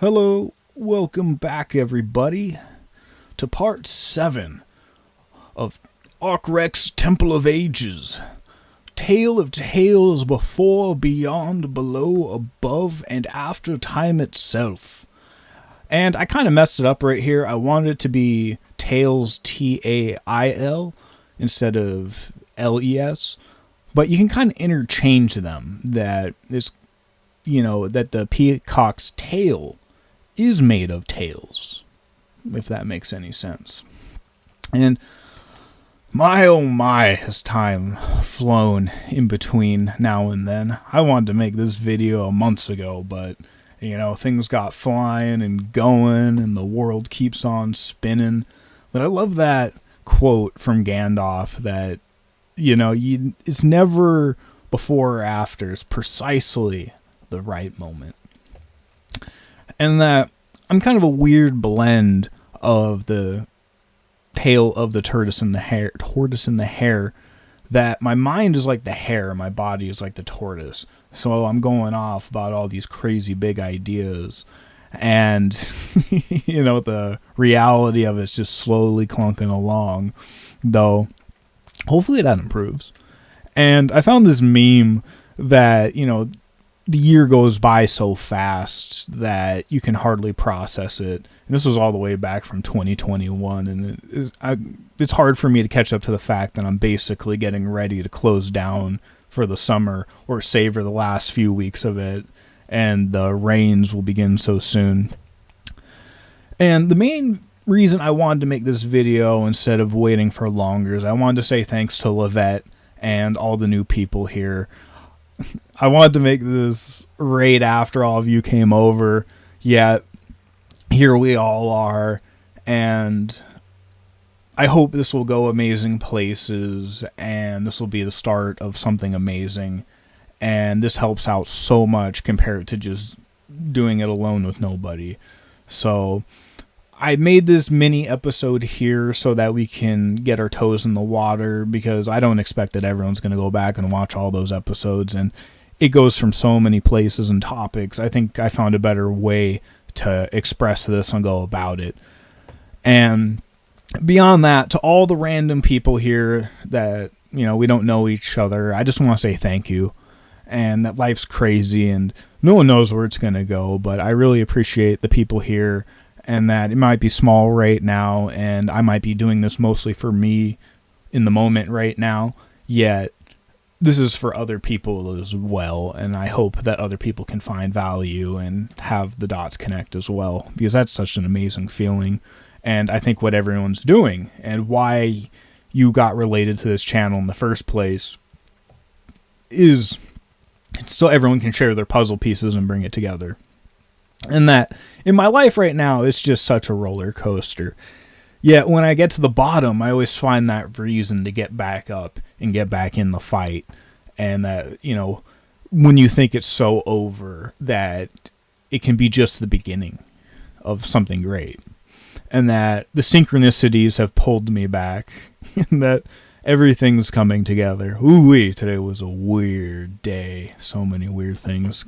Hello, welcome back everybody to part 7 of Arkrek's Temple of Ages. Tale of tales before, beyond, below, above, and after time itself. And I kind of messed it up right here. I wanted it to be Tales, T-A-I-L, instead of L-E-S. But you can kind of interchange them. That the peacock's tail is made of tails, if that makes any sense. And my oh my, has time flown in between now and then. I wanted to make this video months ago, but things got flying and going and the world keeps on spinning. But I love that quote from Gandalf that it's never before or after, it's precisely the right moment. And that I'm kind of a weird blend of the tale of the tortoise and the hare, that my mind is like the hare, my body is like the tortoise. So I'm going off about all these crazy big ideas, and the reality of it's just slowly clunking along, though hopefully that improves. And I found this meme that the year goes by so fast that you can hardly process it. And this was all the way back from 2021, and it's hard for me to catch up to the fact that I'm basically getting ready to close down for the summer or savor the last few weeks of it, and the rains will begin so soon. And the main reason I wanted to make this video instead of waiting for longer is I wanted to say thanks to Lavette and all the new people here. I wanted to make this right after all of you came over, yet here we all are, and I hope this will go amazing places, and this will be the start of something amazing, and this helps out so much compared to just doing it alone with nobody. So I made this mini episode here so that we can get our toes in the water, because I don't expect that everyone's going to go back and watch all those episodes, and it goes from so many places and topics. I think I found a better way to express this and go about it. And beyond that, to all the random people here that, we don't know each other, I just want to say thank you. And that life's crazy and no one knows where it's going to go, but I really appreciate the people here, and that it might be small right now, and I might be doing this mostly for me in the moment right now, yet this is for other people as well, and I hope that other people can find value and have the dots connect as well, because that's such an amazing feeling. And I think what everyone's doing and why you got related to this channel in the first place is so everyone can share their puzzle pieces and bring it together. And that in my life right now, it's just such a roller coaster. Yet when I get to the bottom, I always find that reason to get back up and get back in the fight. And that, when you think it's so over, that it can be just the beginning of something great. And that the synchronicities have pulled me back. And that everything's coming together. Ooh-wee, today was a weird day. So many weird things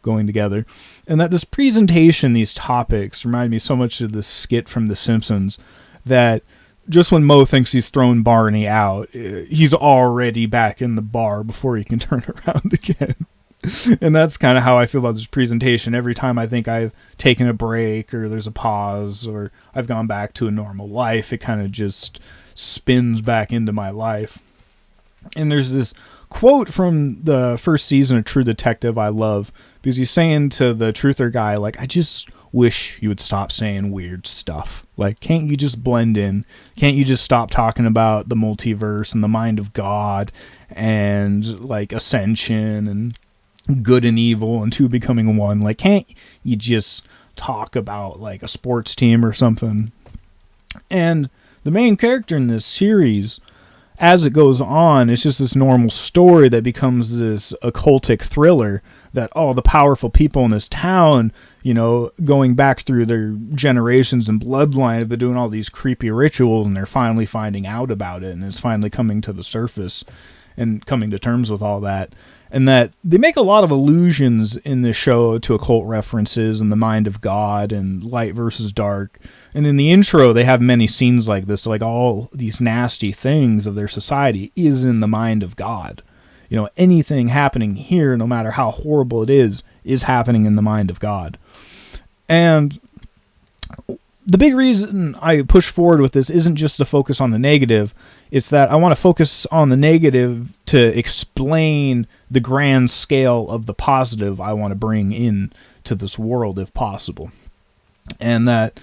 going together. And that this presentation, these topics, remind me so much of this skit from The Simpsons, that just when Moe thinks he's thrown Barney out, he's already back in the bar before he can turn around again. And that's kind of how I feel about this presentation. Every time I think I've taken a break, or there's a pause, or I've gone back to a normal life, it kind of just spins back into my life. And there's this quote from the first season of True Detective I love, because he's saying to the truther guy, like, I just wish you would stop saying weird stuff. Like, can't you just blend in? Can't you just stop talking about the multiverse and the mind of God and, like, ascension and good and evil and two becoming one? Like, can't you just talk about, like, a sports team or something? And the main character in this series, as it goes on, it's just this normal story that becomes this occultic thriller that, the powerful people in this town, going back through their generations and bloodline, have been doing all these creepy rituals, and they're finally finding out about it, and it's finally coming to the surface. and coming to terms with all that. And that they make a lot of allusions in this show to occult references and the mind of God and light versus dark. And in the intro, they have many scenes like this, like all these nasty things of their society is in the mind of God. You know, anything happening here, no matter how horrible it is happening in the mind of God. And the big reason I push forward with this isn't just to focus on the negative. It's that I want to focus on the negative to explain the grand scale of the positive I want to bring in to this world if possible. And that,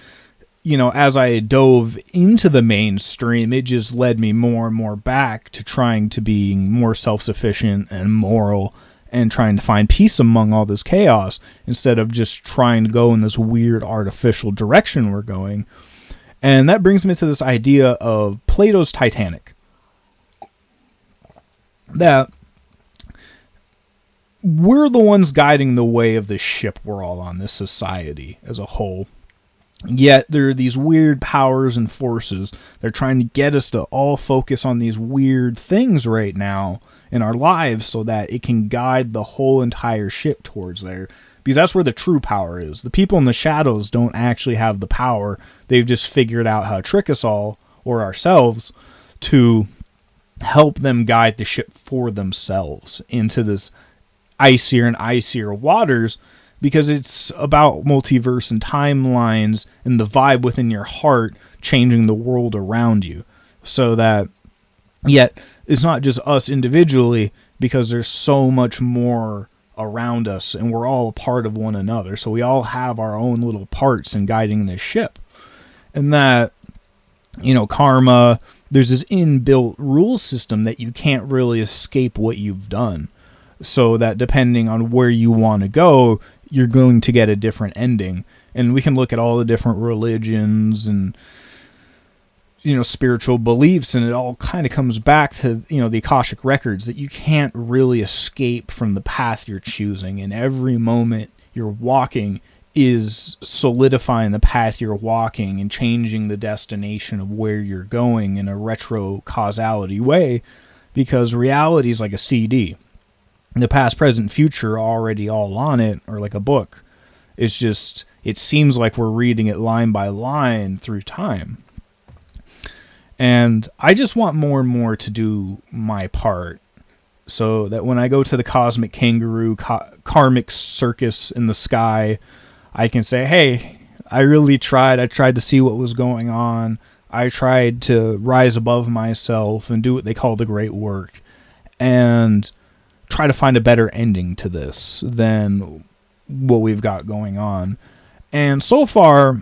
you know, as I dove into the mainstream, it just led me more and more back to trying to be more self-sufficient and moral and trying to find peace among all this chaos instead of just trying to go in this weird artificial direction we're going. And that brings me to this idea of Plato's Titanic. That we're the ones guiding the way of this ship we're all on, this society as a whole. Yet there are these weird powers and forces. They're trying to get us to all focus on these weird things right now in our lives so that it can guide the whole entire ship towards there. Because that's where the true power is. The people in the shadows don't actually have the power. They've just figured out how to trick us all, or ourselves, to help them guide the ship for themselves into this icier and icier waters, because it's about multiverse and timelines and the vibe within your heart changing the world around you. So that, yet, it's not just us individually, because there's so much more around us, and we're all a part of one another. So we all have our own little parts in guiding this ship. And that, you know, karma, there's this inbuilt rule system that you can't really escape what you've done. So that depending on where you want to go, you're going to get a different ending. And we can look at all the different religions and, you know, spiritual beliefs, and it all kind of comes back to, you know, the Akashic records, that you can't really escape from the path you're choosing. And every moment you're walking is solidifying the path you're walking and changing the destination of where you're going in a retro causality way, because reality is like a CD. The past, present, future are already all on it, or like a book. It's just, it seems like we're reading it line by line through time. And I just want more and more to do my part, so that when I go to the cosmic kangaroo, karmic circus in the sky, I can say, hey, I really tried. I tried to see what was going on. I tried to rise above myself and do what they call the great work, and try to find a better ending to this than what we've got going on. And so far,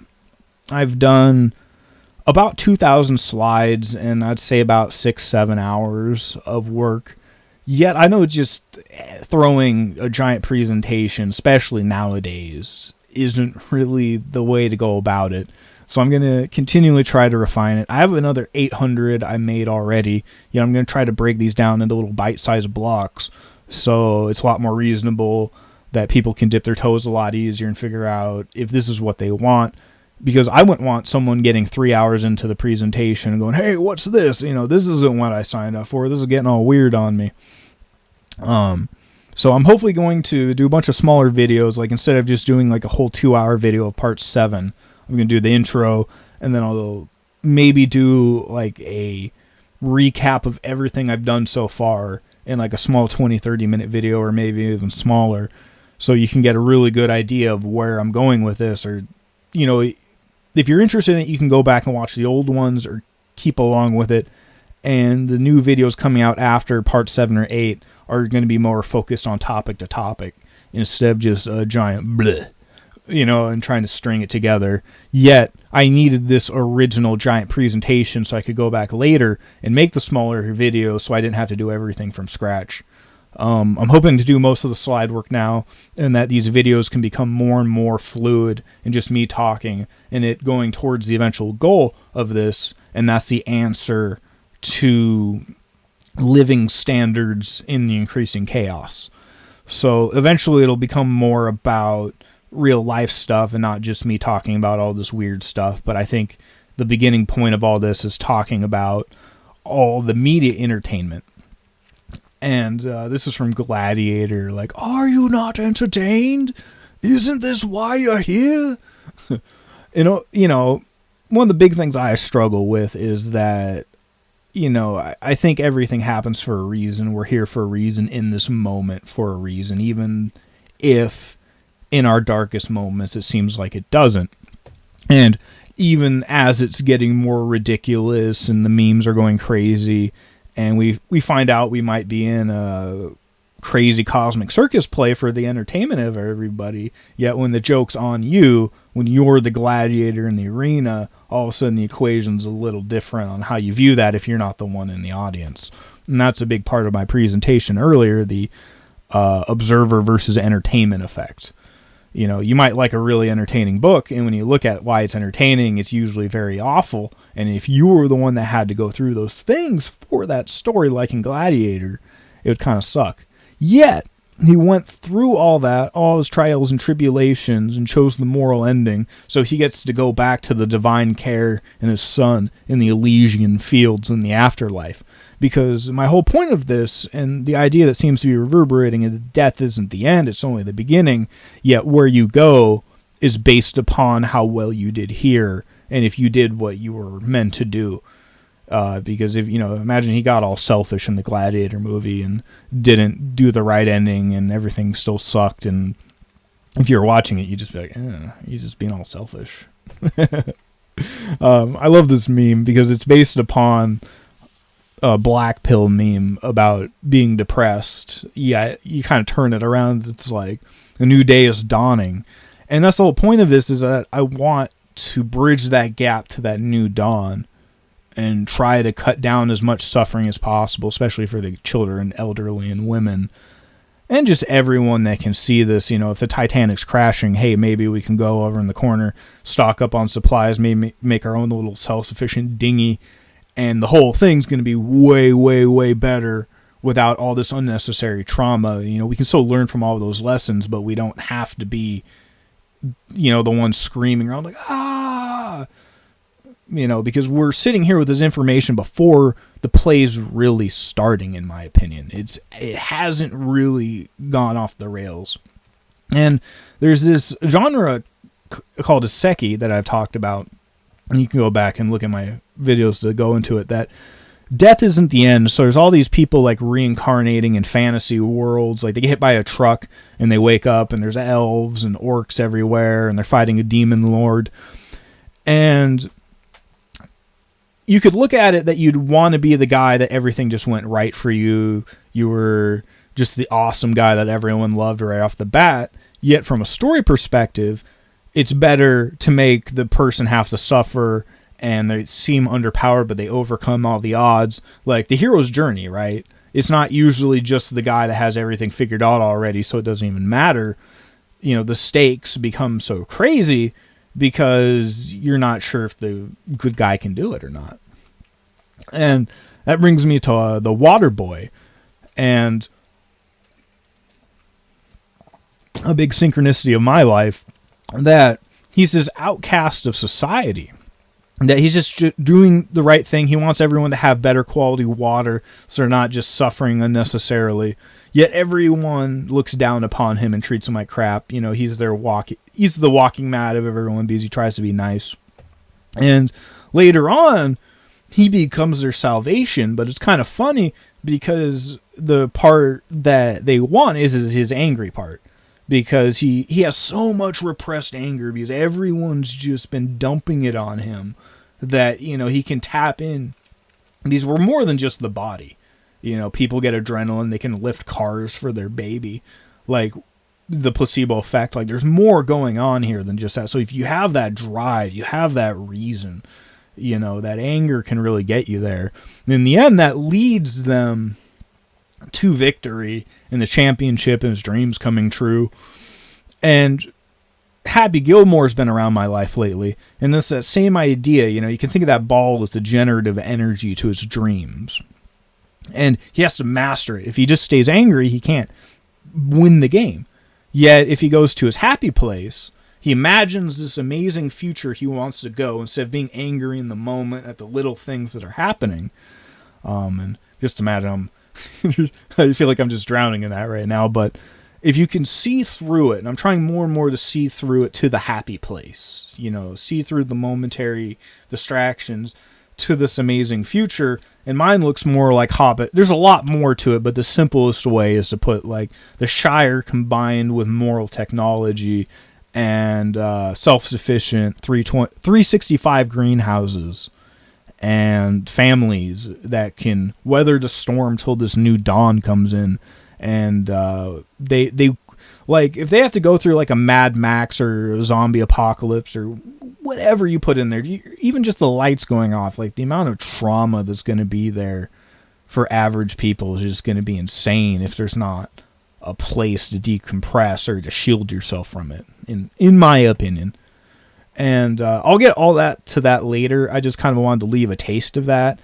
I've done about 2,000 slides, and I'd say about 6-7 hours of work. Yet I know just throwing a giant presentation, especially nowadays, isn't really the way to go about it. So I'm going to continually try to refine it. I have another 800 I made already. You know, I'm going to try to break these down into little bite-sized blocks, so it's a lot more reasonable, that people can dip their toes a lot easier and figure out if this is what they want. Because I wouldn't want someone getting 3 hours into the presentation and going, hey, what's this? You know, this isn't what I signed up for. This is getting all weird on me. So I'm hopefully going to do a bunch of smaller videos. Like, instead of just doing like a whole 2-hour video of part 7, I'm going to do the intro, and then I'll maybe do like a recap of everything I've done so far in like a small 20-30 minute video, or maybe even smaller, so you can get a really good idea of where I'm going with this. Or, you know, if you're interested in it, you can go back and watch the old ones or keep along with it. And the new videos coming out after part 7 or 8 are going to be more focused on topic to topic, instead of just a giant bleh, you know, and trying to string it together. Yet I needed this original giant presentation so I could go back later and make the smaller videos, so I didn't have to do everything from scratch. I'm hoping to do most of the slide work now, and that these videos can become more and more fluid and just me talking, and it going towards the eventual goal of this, and that's the answer to living standards in the increasing chaos. So eventually it'll become more about real life stuff and not just me talking about all this weird stuff. But I think the beginning point of all this is talking about all the media entertainment. And this is from Gladiator. Like, are you not entertained? Isn't this why you're here? You know, one of the big things I struggle with is that, I think everything happens for a reason. We're here for a reason in this moment for a reason, even if in our darkest moments it seems like it doesn't. And even as it's getting more ridiculous and the memes are going crazy, and we find out we might be in a crazy cosmic circus play for the entertainment of everybody, yet when the joke's on you, when you're the gladiator in the arena, all of a sudden the equation's a little different on how you view that if you're not the one in the audience. And that's a big part of my presentation earlier, the observer versus entertainment effect. You might like a really entertaining book, and when you look at why it's entertaining, it's usually very awful. And if you were the one that had to go through those things for that story, like in Gladiator, it would kind of suck. Yet, he went through all that, all his trials and tribulations, and chose the moral ending, so he gets to go back to the divine care in his son in the Elysian fields in the afterlife. Because my whole point of this, and the idea that seems to be reverberating, is that death isn't the end, it's only the beginning, yet where you go is based upon how well you did here, and if you did what you were meant to do. Because if, imagine he got all selfish in the Gladiator movie and didn't do the right ending and everything still sucked, and if you're watching it, you'd just be like, he's just being all selfish. I love this meme because it's based upon a black pill meme about being depressed. Yeah, you kind of turn it around. It's like a new day is dawning. And that's the whole point of this, is that I want to bridge that gap to that new dawn and try to cut down as much suffering as possible, especially for the children, elderly, and women. And just everyone that can see this. If the Titanic's crashing, hey, maybe we can go over in the corner, stock up on supplies, maybe make our own little self-sufficient dinghy, and the whole thing's going to be way, way, way better without all this unnecessary trauma. We can still learn from all of those lessons, but we don't have to be, the ones screaming around like, because we're sitting here with this information before the play's really starting, in my opinion. It hasn't really gone off the rails. And there's this genre called Isekai that I've talked about, and you can go back and look at my videos to go into it, that death isn't the end. So there's all these people like reincarnating in fantasy worlds. Like they get hit by a truck and they wake up and there's elves and orcs everywhere and they're fighting a demon lord. And you could look at it that you'd want to be the guy that everything just went right for you. You were just the awesome guy that everyone loved right off the bat. Yet from a story perspective, it's better to make the person have to suffer and they seem underpowered, but they overcome all the odds. Like the hero's journey, right? It's not usually just the guy that has everything figured out already, so it doesn't even matter. The stakes become so crazy because you're not sure if the good guy can do it or not. And that brings me to the Water Boy. And a big synchronicity of my life, that he's this outcast of society. That he's just doing the right thing. He wants everyone to have better quality water so they're not just suffering unnecessarily. Yet everyone looks down upon him and treats him like crap. He's the walking mat of everyone because he tries to be nice. And later on, he becomes their salvation. But it's kind of funny because the part that they want is his angry part. Because he has so much repressed anger because everyone's just been dumping it on him that, he can tap in. These were more than just the body. People get adrenaline. They can lift cars for their baby. Like the placebo effect. Like there's more going on here than just that. So if you have that drive, you have that reason, that anger can really get you there. And in the end, that leads them to victory in the championship and his dreams coming true. And Happy Gilmore's been around my life lately, and that's that same idea. You can think of that ball as the generative energy to his dreams, and he has to master it. If he just stays angry, he can't win the game. Yet if he goes to his happy place, he imagines this amazing future he wants to go, instead of being angry in the moment at the little things that are happening. And just imagine I feel like I'm just drowning in that right now, but if you can see through it, and I'm trying more and more to see through it to the happy place, see through the momentary distractions to this amazing future. And mine looks more like Hobbit. There's a lot more to it, but the simplest way is to put like the Shire combined with moral technology and self-sufficient 365 greenhouses and families that can weather the storm till this new dawn comes in. And they like, if they have to go through like a Mad Max or a zombie apocalypse or whatever you put in there, even just the lights going off, like the amount of trauma that's going to be there for average people is just going to be insane if there's not a place to decompress or to shield yourself from it, in my opinion. And I'll get all that to that later. I just kind of wanted to leave a taste of that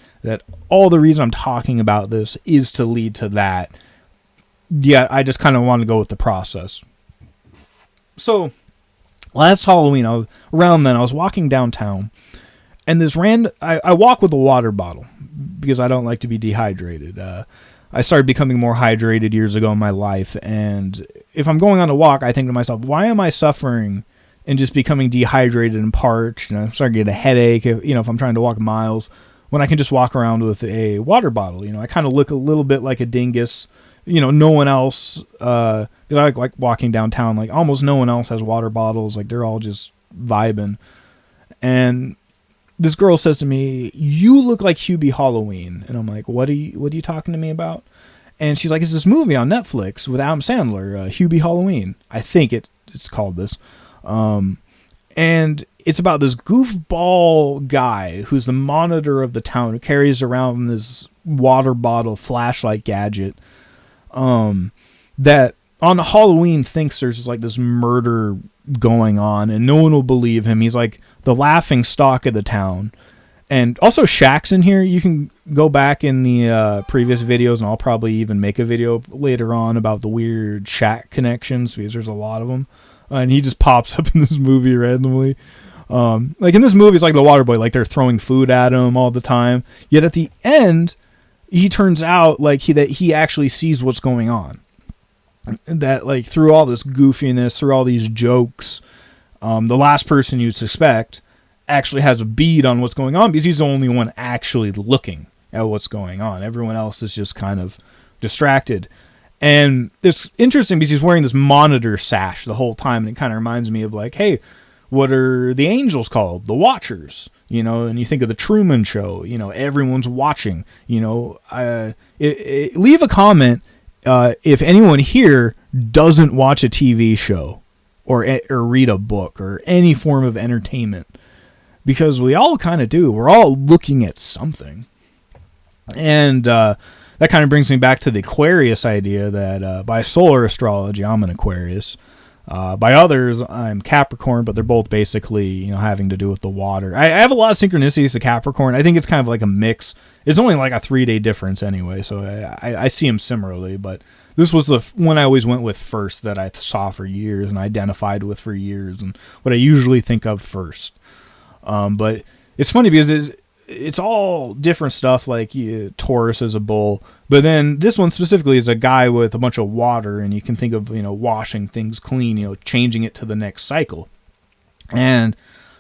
all the reason I'm talking about this is to lead to that. Yeah, I just kind of want to go with the process. So, last Halloween, I was walking downtown, and I walk with a water bottle because I don't like to be dehydrated. I started becoming more hydrated years ago in my life, and if I'm going on a walk, I think to myself, why am I suffering and just becoming dehydrated and parched? And I'm starting to get a headache, if I'm trying to walk miles, when I can just walk around with a water bottle. I kind of look a little bit like a dingus. No one else, because I like walking downtown, like almost no one else has water bottles. Like they're all just vibing. And this girl says to me, "You look like Hubie Halloween." And I'm like, what are you talking to me about? And she's like, "It's this movie on Netflix with Adam Sandler, Hubie Halloween." I think it's called this. And it's about this goofball guy who's the monitor of the town, who carries around this water bottle flashlight gadget. That on Halloween thinks there's like this murder going on, and no one will believe him. He's like the laughing stock of the town. And also Shaq's in here. You can go back in the previous videos, and I'll probably even make a video later on about the weird Shaq connections, because there's a lot of them. And he just pops up in this movie randomly. Like in this movie, it's like the water boy, like they're throwing food at him all the time. Yet at the end, he turns out like that he actually sees what's going on. That like through all this goofiness, through all these jokes, the last person you suspect actually has a bead on what's going on, because he's the only one actually looking at what's going on. Everyone else is just kind of distracted. And it's interesting because he's wearing this monitor sash the whole time, and it kind of reminds me of like, hey, what are the angels called? The Watchers. And you think of the Truman Show, everyone's watching, leave a comment if anyone here doesn't watch a TV show or read a book or any form of entertainment, because we all kind of do. We're all looking at something. And that kind of brings me back to the Aquarius idea that by solar astrology, I'm an Aquarius. By others, I'm Capricorn, but they're both basically, having to do with the water. I have a lot of synchronicities to Capricorn. I think it's kind of like a mix. It's only like a 3-day difference anyway, so I see them similarly. But this was the one I always went with first, that I saw for years and identified with for years, and what I usually think of first. But it's funny because it's all different stuff, like Taurus is a bull, but then this one specifically is a guy with a bunch of water, and you can think of washing things clean, changing it to the next cycle. And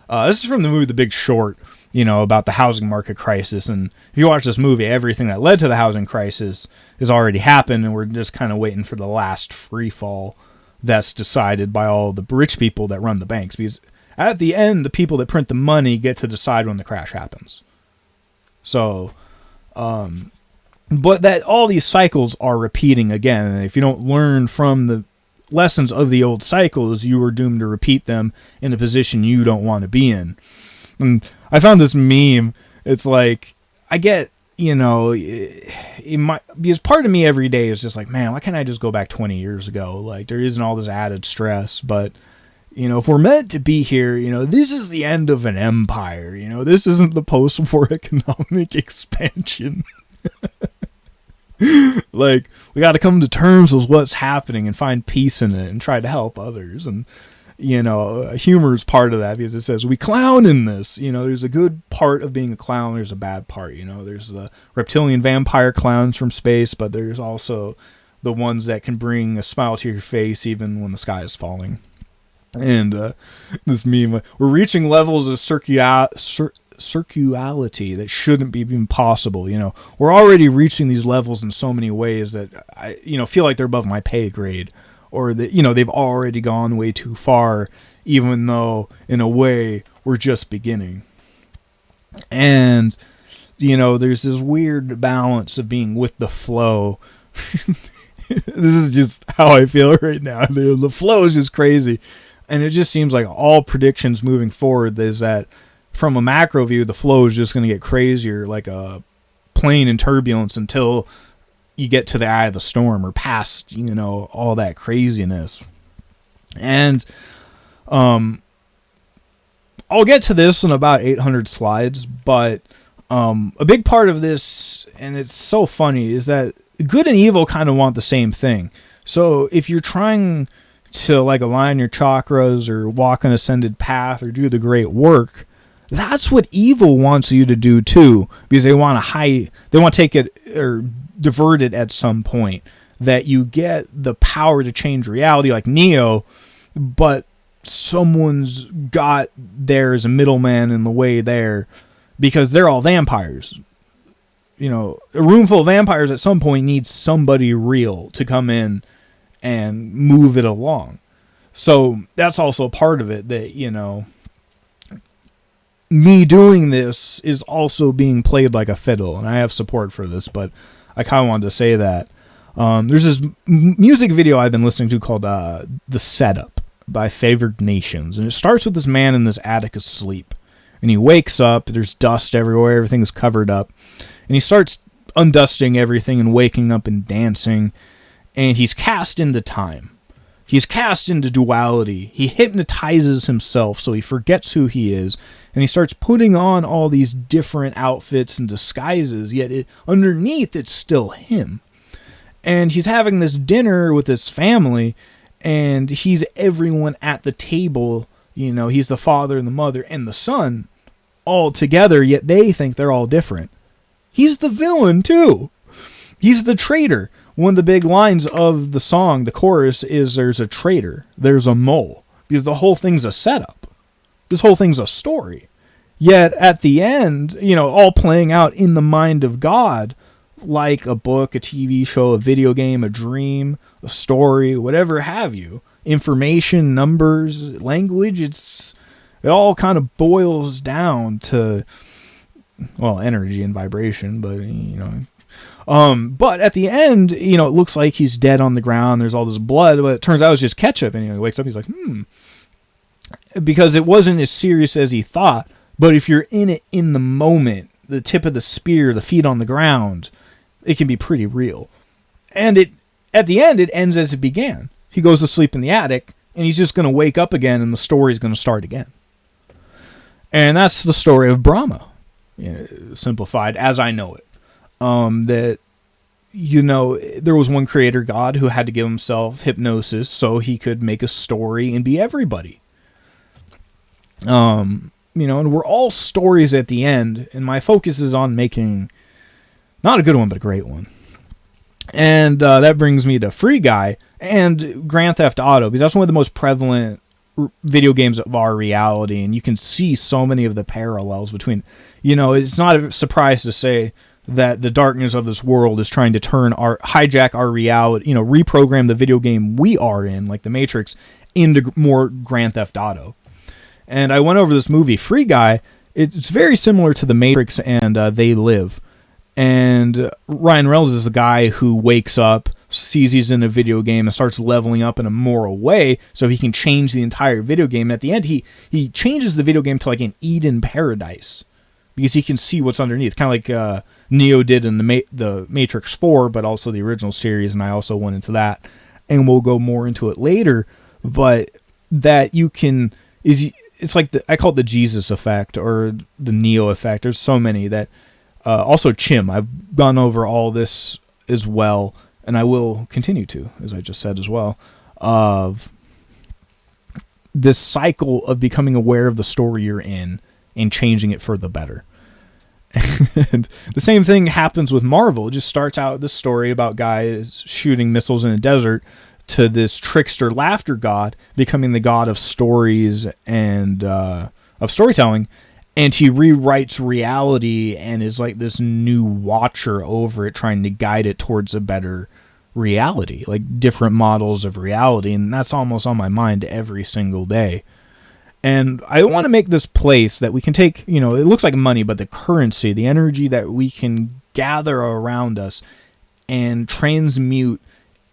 this is from the movie The Big Short, about the housing market crisis. And if you watch this movie, everything that led to the housing crisis has already happened, and we're just kind of waiting for the last free fall that's decided by all the rich people that run the banks, because at the end, the people that print the money get to decide when the crash happens. So, but that all these cycles are repeating again. And if you don't learn from the lessons of the old cycles, you are doomed to repeat them in a position you don't want to be in. And I found this meme. It's like, I get, because part of me every day is just like, man, why can't I just go back 20 years ago? Like, there isn't all this added stress, but if we're meant to be here, this is the end of an empire. This isn't the post-war economic expansion. Like, we got to come to terms with what's happening and find peace in it and try to help others. And humor's part of that, because it says we clown in this. There's a good part of being a clown. There's a bad part. There's the reptilian vampire clowns from space, but there's also the ones that can bring a smile to your face even when the sky is falling. And this meme, we're reaching levels of circularity that shouldn't be even possible. We're already reaching these levels in so many ways that I feel like they're above my pay grade, or that they've already gone way too far, even though in a way we're just beginning. And there's this weird balance of being with the flow. This is just how I feel right now. The flow is just crazy, and it just seems like all predictions moving forward is that from a macro view, the flow is just going to get crazier, like a plane in turbulence, until you get to the eye of the storm, or past, all that craziness. And I'll get to this in about 800 slides, but a big part of this, and it's so funny, is that good and evil kind of want the same thing. So if you're trying to align your chakras, or walk an ascended path, or do the great work, that's what evil wants you to do too, because they want to take it or divert it at some point, that you get the power to change reality like Neo, but someone's got there as a middleman in the way there, because they're all vampires. A room full of vampires at some point needs somebody real to come in and move it along. So that's also part of it, that me doing this is also being played like a fiddle, and I have support for this, but I kind of wanted to say that. There's this music video I've been listening to called The Setup by Favored Nations, and it starts with this man in this attic asleep, and he wakes up, there's dust everywhere, everything's covered up, and he starts undusting everything and waking up and dancing, and he's cast into time. He's cast into duality. He hypnotizes himself so he forgets who he is, and he starts putting on all these different outfits and disguises, yet underneath it's still him. And he's having this dinner with his family, and he's everyone at the table. He's the father and the mother and the son all together, yet they think they're all different. He's the villain too. He's the traitor. One of the big lines of the song, the chorus, is there's a traitor, there's a mole, because the whole thing's a setup. This whole thing's a story. Yet at the end, all playing out in the mind of God, like a book, a TV show, a video game, a dream, a story, whatever have you. Information, numbers, language, it all kind of boils down to, energy and vibration, but, but at the end, it looks like he's dead on the ground. There's all this blood, but it turns out it's just ketchup. And he wakes up, he's like, because it wasn't as serious as he thought. But if you're in it in the moment, the tip of the spear, the feet on the ground, it can be pretty real. And at the end, it ends as it began. He goes to sleep in the attic, and he's just going to wake up again, and the story's going to start again. And that's the story of Brahma, simplified as I know it. That, there was one creator God who had to give himself hypnosis so he could make a story and be everybody. And we're all stories at the end, and my focus is on making not a good one, but a great one. And that brings me to Free Guy and Grand Theft Auto, because that's one of the most prevalent video games of our reality, and you can see so many of the parallels between, it's not a surprise to say that the darkness of this world is trying to hijack our reality, reprogram the video game we are in, like the Matrix, into more Grand Theft Auto. And I went over this movie, Free Guy. It's very similar to the Matrix and They Live. And Ryan Reynolds is the guy who wakes up, sees he's in a video game, and starts leveling up in a moral way so he can change the entire video game. And at the end, he changes the video game to like an Eden paradise, because he can see what's underneath, kind of like Neo did in the Matrix 4, but also the original series, and I also went into that, and we'll go more into it later. But that you can it's like I call it the Jesus effect or the Neo effect. There's so many that also Chim. I've gone over all this as well, and I will continue to, as I just said as well, of this cycle of becoming aware of the story you're in and changing it for the better. And the same thing happens with Marvel. It just starts out this story about guys shooting missiles in a desert to this trickster laughter god becoming the god of stories and of storytelling. And he rewrites reality and is like this new watcher over it, trying to guide it towards a better reality, like different models of reality. And that's almost on my mind every single day. And I want to make this place that we can take, it looks like money, but the currency, the energy that we can gather around us and transmute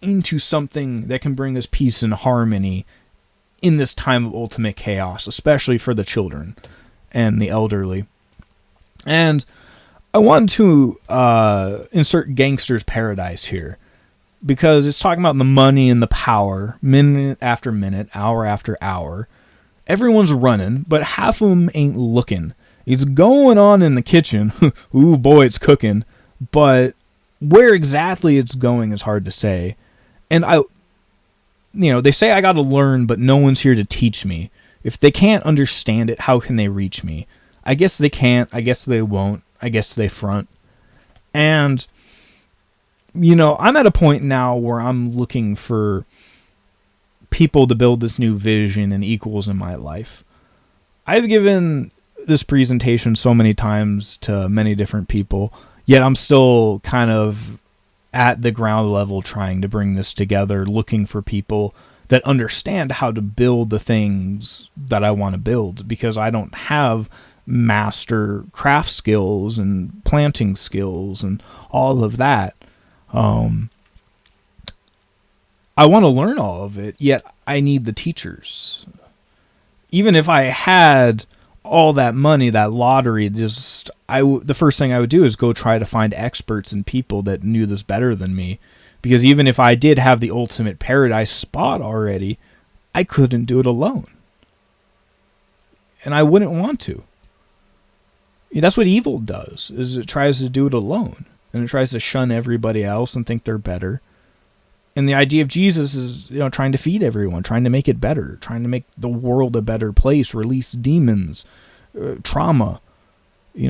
into something that can bring us peace and harmony in this time of ultimate chaos, especially for the children and the elderly. And I want to insert Gangster's Paradise here, because it's talking about the money and the power, minute after minute, hour after hour. Everyone's running, but half of them ain't looking. It's going on in the kitchen. Ooh, boy, it's cooking. But where exactly it's going is hard to say. And they say I got to learn, but no one's here to teach me. If they can't understand it, how can they reach me? I guess they can't. I guess they won't. I guess they front. And, I'm at a point now where I'm looking for people to build this new vision and equals in my life. I've given this presentation so many times to many different people, yet I'm still kind of at the ground level trying to bring this together, looking for people that understand how to build the things that I want to build, because I don't have master craft skills and planting skills and all of that. I want to learn all of it, yet I need the teachers. Even if I had all that money, that lottery, the first thing I would do is go try to find experts and people that knew this better than me. Because even if I did have the ultimate paradise spot already, I couldn't do it alone. And I wouldn't want to. That's what evil does, is it tries to do it alone. And it tries to shun everybody else and think they're better. And the idea of Jesus is, trying to feed everyone, trying to make it better, trying to make the world a better place, release demons, trauma,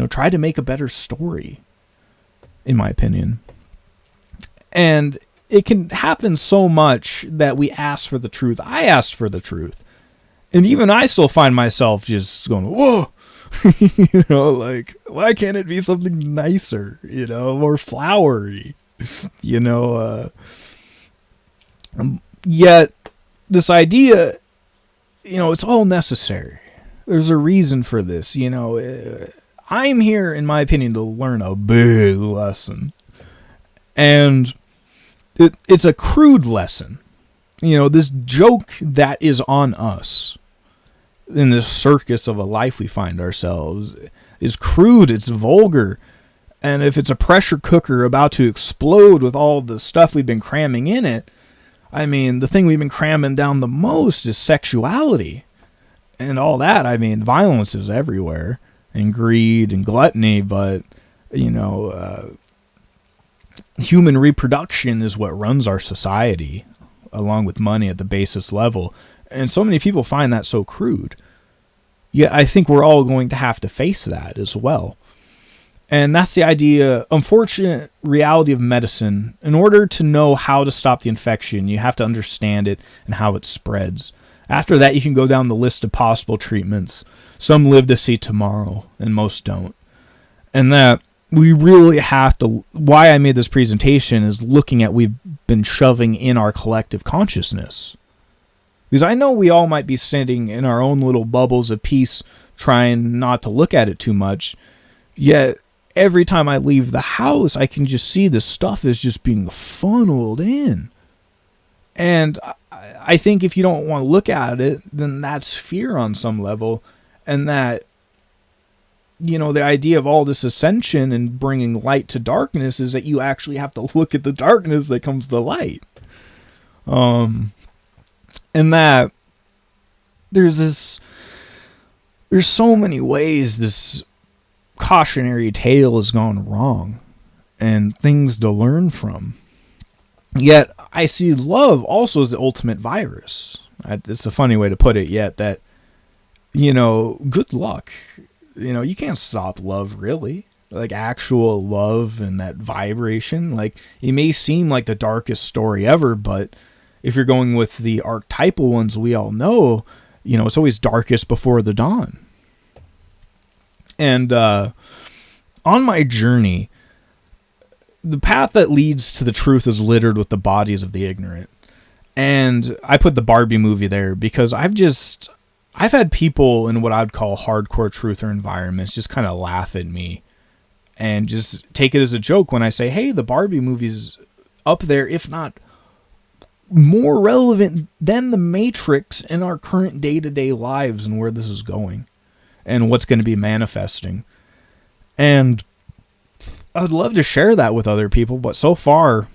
try to make a better story, in my opinion. And it can happen so much that we ask for the truth. I asked for the truth. And even I still find myself just going, whoa, why can't it be something nicer, more flowery, yet this idea, it's all necessary. There's a reason for this. I'm here, in my opinion, to learn a big lesson. And it's a crude lesson. This joke that is on us in this circus of a life we find ourselves is crude, it's vulgar. And if it's a pressure cooker about to explode with all the stuff we've been cramming in it, the thing we've been cramming down the most is sexuality and all that. Violence is everywhere, and greed and gluttony, but, human reproduction is what runs our society, along with money at the basis level. And so many people find that so crude. Yet I think we're all going to have to face that as well. And that's the idea, unfortunate reality of medicine. In order to know how to stop the infection, you have to understand it and how it spreads. After that, you can go down the list of possible treatments. Some live to see tomorrow, and most don't. And that we really have to, why I made this presentation is looking at we've been shoving in our collective consciousness. Because I know we all might be sitting in our own little bubbles of peace, trying not to look at it too much, yet every time I leave the house, I can just see this stuff is just being funneled in. And I think if you don't want to look at it, then that's fear on some level. And that, the idea of all this ascension and bringing light to darkness is that you actually have to look at the darkness that comes to light. And that there's so many ways this cautionary tale has gone wrong and things to learn from. Yet I see love also as the ultimate virus. It's a funny way to put it, yet that, good luck. You can't stop love, really. Like actual love and that vibration. Like, it may seem like the darkest story ever, but if you're going with the archetypal ones we all know, it's always darkest before the dawn. And on my journey, the path that leads to the truth is littered with the bodies of the ignorant. And I put the Barbie movie there because I've had people in what I'd call hardcore truther environments just kind of laugh at me and just take it as a joke when I say, hey, the Barbie movie's up there, if not more relevant than the Matrix in our current day-to-day lives and where this is going and what's going to be manifesting. And I'd love to share that with other people, but so far,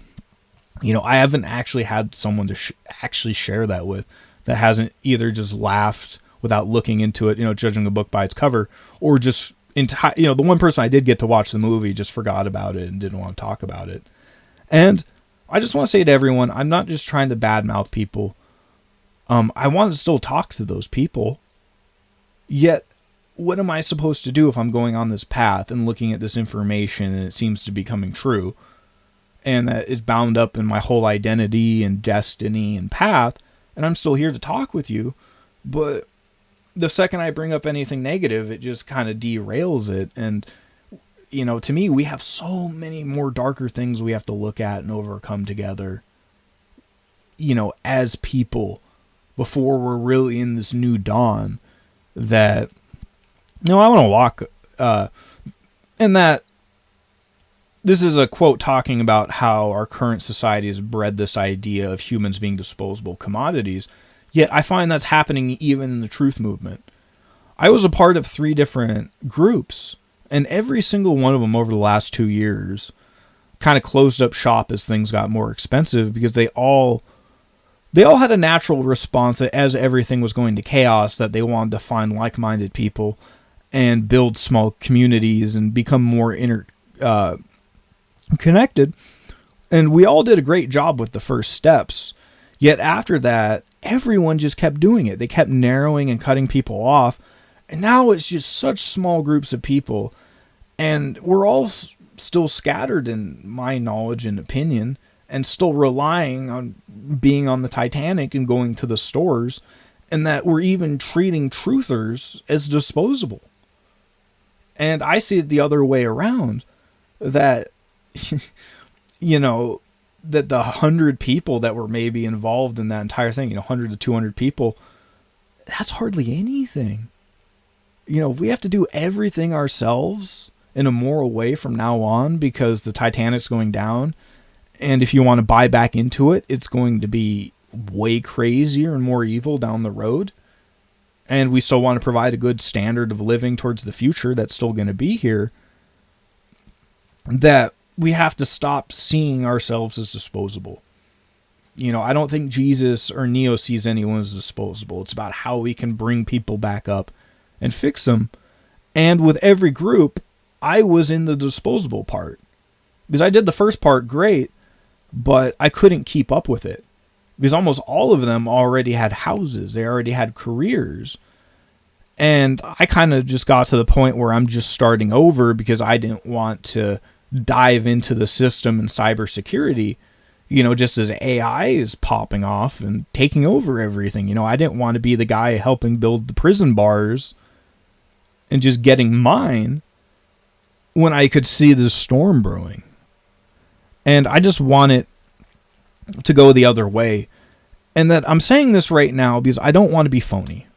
I haven't actually had someone to actually share that with that hasn't either just laughed without looking into it, judging a book by its cover, or just, the one person I did get to watch the movie just forgot about it and didn't want to talk about it. And I just want to say to everyone, I'm not just trying to badmouth people. I want to still talk to those people. Yet, what am I supposed to do if I'm going on this path and looking at this information and it seems to be coming true? And that is bound up in my whole identity and destiny and path. And I'm still here to talk with you. But the second I bring up anything negative, it just kind of derails it. And, to me, we have so many more darker things we have to look at and overcome together, as people before we're really in this new dawn that, I want to walk, and that this is a quote talking about how our current society has bred this idea of humans being disposable commodities. Yet I find that's happening even in the truth movement. I was a part of 3 different groups, and every single one of them over the last 2 years kind of closed up shop as things got more expensive, because they all had a natural response that as everything was going to chaos, that they wanted to find like-minded people and build small communities and become more connected. And we all did a great job with the first steps. Yet after that, everyone just kept doing it. They kept narrowing and cutting people off. And now it's just such small groups of people. And we're all still scattered in my knowledge and opinion, and still relying on being on the Titanic and going to the stores. And that we're even treating truthers as disposable. And I see it the other way around. That, that the 100 people that were maybe involved in that entire thing, 100 to 200 people, that's hardly anything. If we have to do everything ourselves in a moral way from now on because the Titanic's going down, and if you want to buy back into it, it's going to be way crazier and more evil down the road, and we still want to provide a good standard of living towards the future that's still going to be here, that we have to stop seeing ourselves as disposable. I don't think Jesus or Neo sees anyone as disposable. It's about how we can bring people back up and fix them. And with every group, I was in the disposable part. Because I did the first part great, but I couldn't keep up with it. Because almost all of them already had houses. They already had careers. And I kind of just got to the point where I'm just starting over because I didn't want to dive into the system and cybersecurity, just as AI is popping off and taking over everything. I didn't want to be the guy helping build the prison bars and just getting mine when I could see the storm brewing. And I just want it to go the other way. And that I'm saying this right now because I don't want to be phony.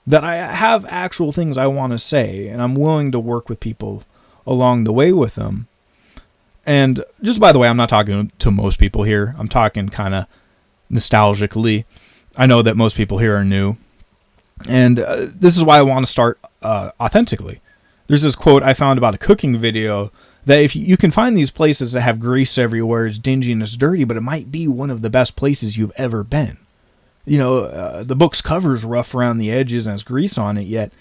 That I have actual things I want to say, and I'm willing to work with people along the way with them. And just by the way, I'm not talking to most people here. I'm talking kind of nostalgically. I know that most people here are new. And this is why I want to start authentically. There's this quote I found about a cooking video that if you can find these places that have grease everywhere, it's dingy and it's dirty, but it might be one of the best places you've ever been. The book's cover is rough around the edges and has grease on it, yet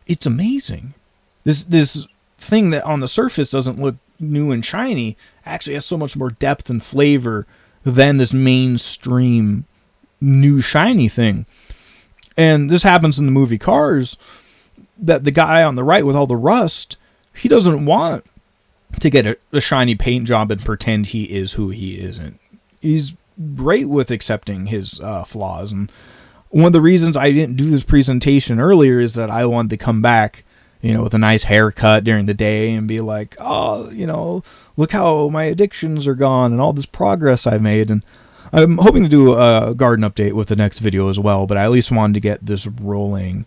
it's amazing. This thing that on the surface doesn't look new and shiny actually has so much more depth and flavor than this mainstream new shiny thing. And this happens in the movie Cars, that the guy on the right with all the rust, he doesn't want to get a shiny paint job and pretend he is who he isn't. He's great with accepting his flaws. And one of the reasons I didn't do this presentation earlier is that I wanted to come back, with a nice haircut during the day and be like, oh, look how my addictions are gone and all this progress I've made. And I'm hoping to do a garden update with the next video as well, but I at least wanted to get this rolling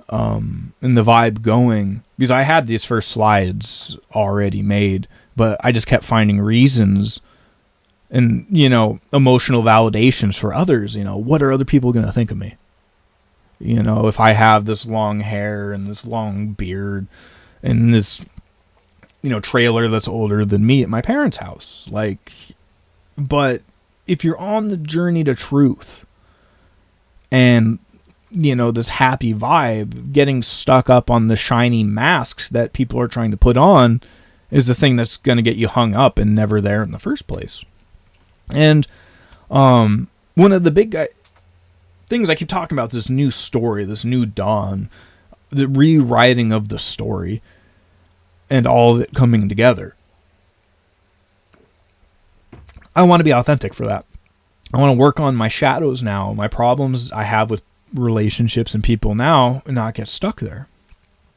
and the vibe going, because I had these first slides already made, but I just kept finding reasons and, emotional validations for others. What are other people going to think of me? If I have this long hair and this long beard and this, trailer that's older than me at my parents' house. But if you're on the journey to truth and, this happy vibe, getting stuck up on the shiny masks that people are trying to put on is the thing that's going to get you hung up and never there in the first place. And one of the big things I keep talking about is this new story, this new dawn, the rewriting of the story, and all of it coming together. I want to be authentic for that. I want to work on my shadows now, my problems I have with relationships and people now, and not get stuck there.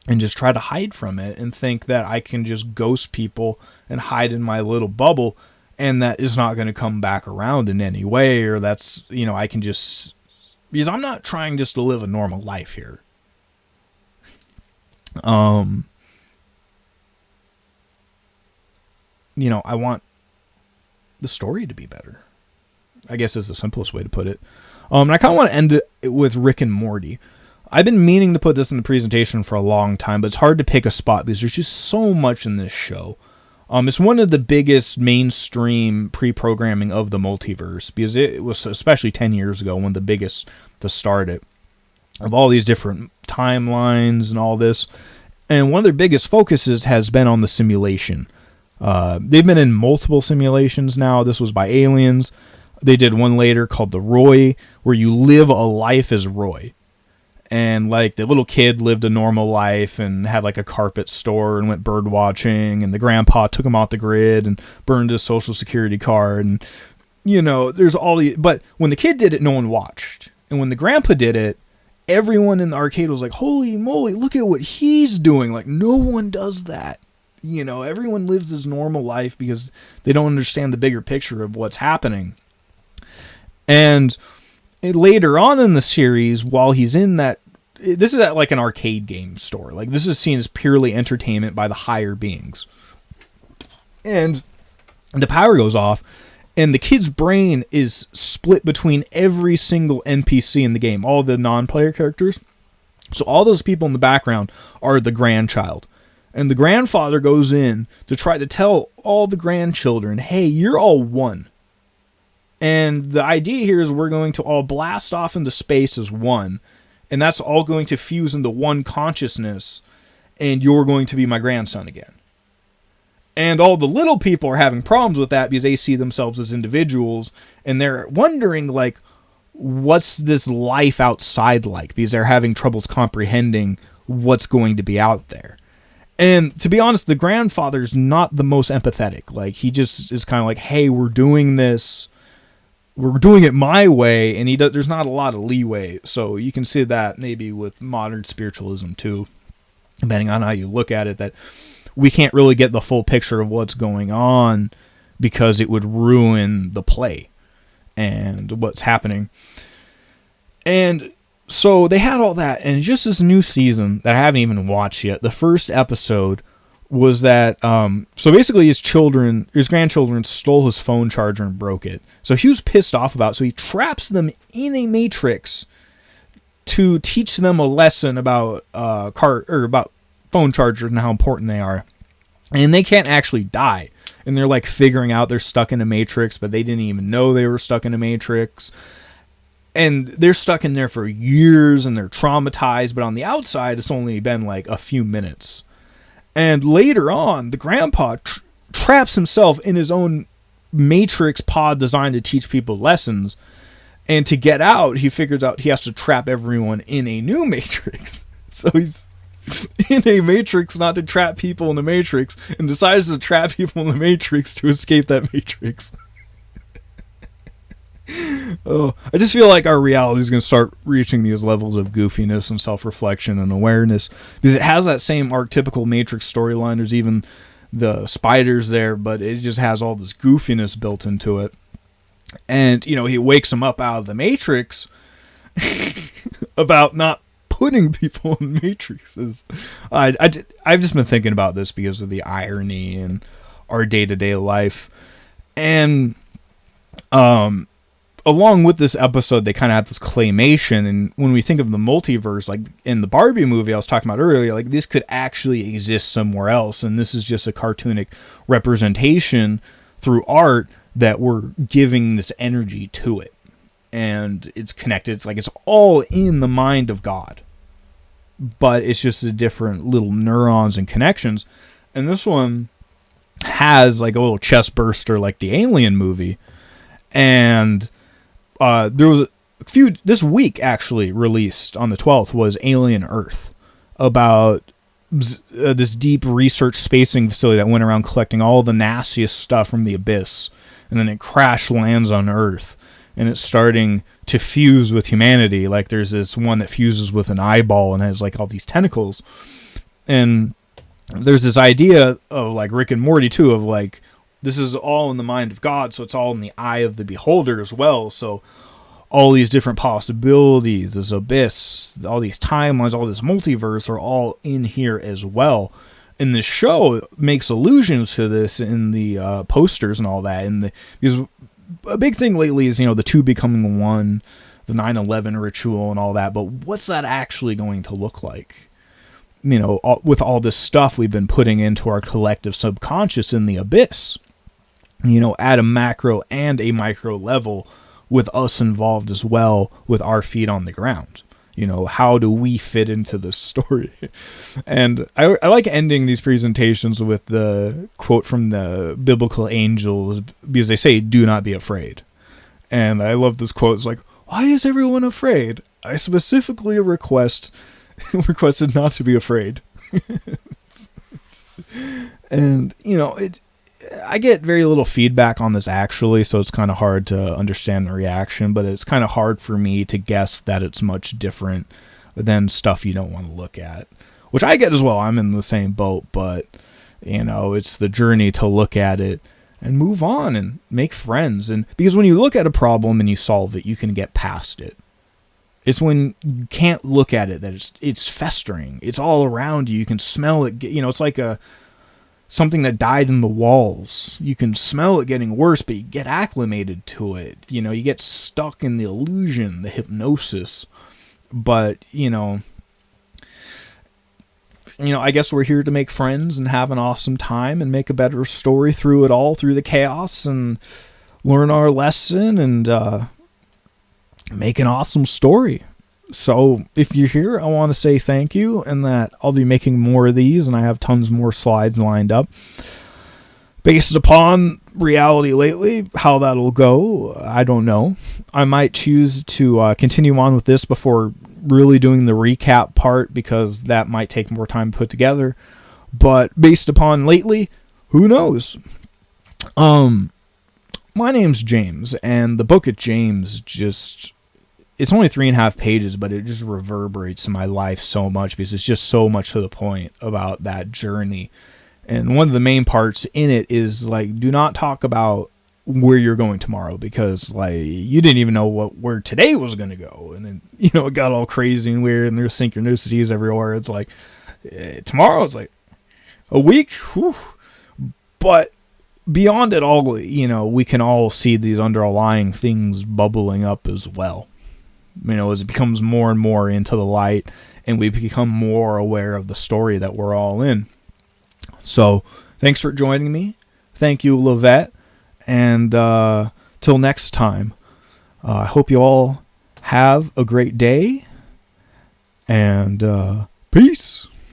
And just try to hide from it and think that I can just ghost people and hide in my little bubble, and that is not going to come back around in any way, or that's, I can just... Because I'm not trying just to live a normal life here. I want the story to be better, I guess is the simplest way to put it. And I kind of want to end it with Rick and Morty. I've been meaning to put this in the presentation for a long time, but it's hard to pick a spot because there's just so much in this show. It's one of the biggest mainstream pre-programming of the multiverse, because it was, especially 10 years ago, one of the biggest to start it, of all these different timelines and all this. And one of their biggest focuses has been on the simulation. They've been in multiple simulations now. This was by aliens. They did one later called the Roy, where you live a life as Roy. And the little kid lived a normal life and had a carpet store and went bird watching, and the grandpa took him off the grid and burned his social security card. And, there's all the, but when the kid did it, no one watched. And when the grandpa did it, everyone in the arcade was like, holy moly, look at what he's doing. No one does that. Everyone lives this normal life because they don't understand the bigger picture of what's happening. And later on in the series, while he's in that, this is at an arcade game store. This is seen as purely entertainment by the higher beings. And the power goes off, and the kid's brain is split between every single NPC in the game, all the non-player characters. So all those people in the background are the grandchild. And the grandfather goes in to try to tell all the grandchildren, hey, you're all one. And the idea here is we're going to all blast off into space as one. And that's all going to fuse into one consciousness. And you're going to be my grandson again. And all the little people are having problems with that because they see themselves as individuals. And they're wondering, what's this life outside like? Because they're having troubles comprehending what's going to be out there. And to be honest, the grandfather's not the most empathetic. He just is kind of hey, we're doing this. We're doing it my way, and there's not a lot of leeway. So you can see that maybe with modern spiritualism too, depending on how you look at it, that we can't really get the full picture of what's going on because it would ruin the play and what's happening. And so they had all that, and just this new season that I haven't even watched yet, the first episode was that, so basically his grandchildren stole his phone charger and broke it. So he was pissed off about it, so he traps them in a matrix to teach them a lesson about about phone chargers and how important they are. And they can't actually die. And they're figuring out they're stuck in a matrix, but they didn't even know they were stuck in a matrix. And they're stuck in there for years and they're traumatized, but on the outside it's only been a few minutes. And later on, the grandpa traps himself in his own matrix pod designed to teach people lessons. And to get out, he figures out he has to trap everyone in a new matrix. So he's in a matrix not to trap people in the matrix, and decides to trap people in the matrix to escape that matrix. Oh, I just feel like our reality is going to start reaching these levels of goofiness and self-reflection and awareness, because it has that same archetypical Matrix storyline. There's even the spiders there, but it just has all this goofiness built into it. And, you know, he wakes him up out of the Matrix about not putting people in matrices. I've just been thinking about this because of the irony in our day-to-day life. And along with this episode, they kind of have this claymation. And when we think of the multiverse, like in the Barbie movie I was talking about earlier, like this could actually exist somewhere else. And this is just a cartoonic representation through art that we're giving this energy to it. And it's connected. It's like it's all in the mind of God. But it's just the different little neurons and connections. And this one has like a little chest burster like the Alien movie. And there was a few, this week actually released on the 12th was Alien Earth, about this deep research spacing facility that went around collecting all the nastiest stuff from the abyss. And then it crash lands on Earth, and it's starting to fuse with humanity. Like there's this one that fuses with an eyeball and has like all these tentacles. And there's this idea of like Rick and Morty too, of like, this is all in the mind of God, so it's all in the eye of the beholder as well. So all these different possibilities, this abyss, all these timelines, all this multiverse are all in here as well. And the show makes allusions to this in the posters and all that. And because a big thing lately is, you know, the two becoming one, the 9/11 ritual and all that. But what's that actually going to look like? You know, with all this stuff we've been putting into our collective subconscious in the abyss, you know, at a macro and a micro level, with us involved as well, with our feet on the ground. You know, how do we fit into this story? And I like ending these presentations with the quote from the biblical angels, because they say, "Do not be afraid." And I love this quote. It's like, why is everyone afraid? I specifically requested not to be afraid. And, you know, I get very little feedback on this actually, so it's kind of hard to understand the reaction, but it's kind of hard for me to guess that it's much different than stuff you don't want to look at, which I get as well. I'm in the same boat, but, you know, it's the journey to look at it and move on and make friends. And because when you look at a problem and you solve it, you can get past it. It's when you can't look at it that it's festering. It's all around you. You can smell it. You know, it's like something that died in the walls. You can smell it getting worse, but you get acclimated to it. You know, you get stuck in the illusion, the hypnosis. But, you know, I guess we're here to make friends and have an awesome time and make a better story through it all, through the chaos, and learn our lesson and make an awesome story. So if you're here, I want to say thank you, and that I'll be making more of these, and I have tons more slides lined up. Based upon reality lately, how that'll go, I don't know. I might choose to continue on with this before really doing the recap part, because that might take more time to put together. But based upon lately, who knows? My name's James, and the book of James just... It's only 3.5 pages, but it just reverberates in my life so much, because it's just so much to the point about that journey. And one of the main parts in it is, like, do not talk about where you're going tomorrow, because, like, you didn't even know where today was going to go. And then, you know, it got all crazy and weird, and there's synchronicities everywhere. It's like, tomorrow is like a week. Whew. But beyond it all, you know, we can all see these underlying things bubbling up as well. You know, as it becomes more and more into the light, and we become more aware of the story that we're all in. So, thanks for joining me. Thank you, Lavette. And till next time, I hope you all have a great day. And peace.